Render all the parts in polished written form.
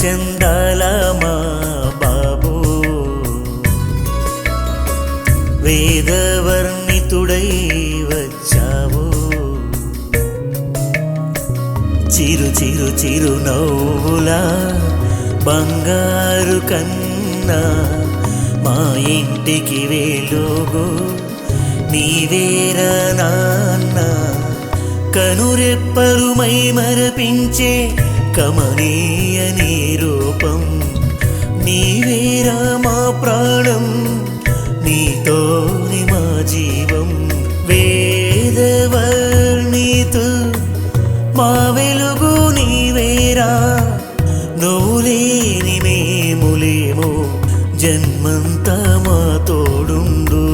చందాల మా బాబు వేదవర్ణితుడై వచ్చావు చిరు చిరు చిరు నవ్వులా బంగారు కన్నా మా ఇంటికి వేలుగు నీవేరా నాన్న కనురెప్పలు మై మరపించే కమనీయని రూపం నీవేరా మా ప్రాణం నీతోని మా జీవం వేదవర్ణితు మా వెలుగు నీవేరా నువ్వు లేని మేములేమో జన్మంతా మా తోడుండు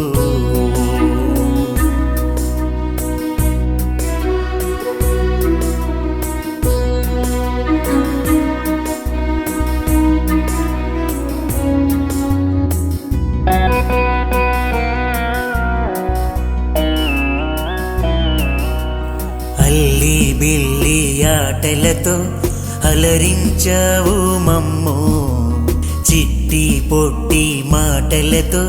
అల్లి బిల్లి ఆటలతో అలరించావు మమ్మో చిట్టి పొట్టి మాటలతో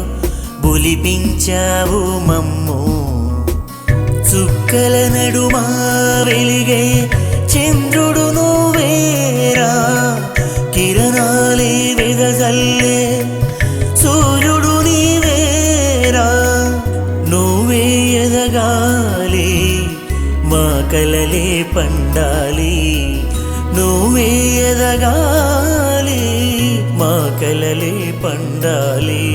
బులిపించావు మమ్మో చుక్కల నడుమా వెలిగే చంద్రుడు నువ్వేరా కిరణాలే వెదజల్లే సూర్యుడు నీవేరా నువ్వే ఎదగాలి మా కలలే పండాలి నువ్వే ఎదగాలి మా కలలే పండాలి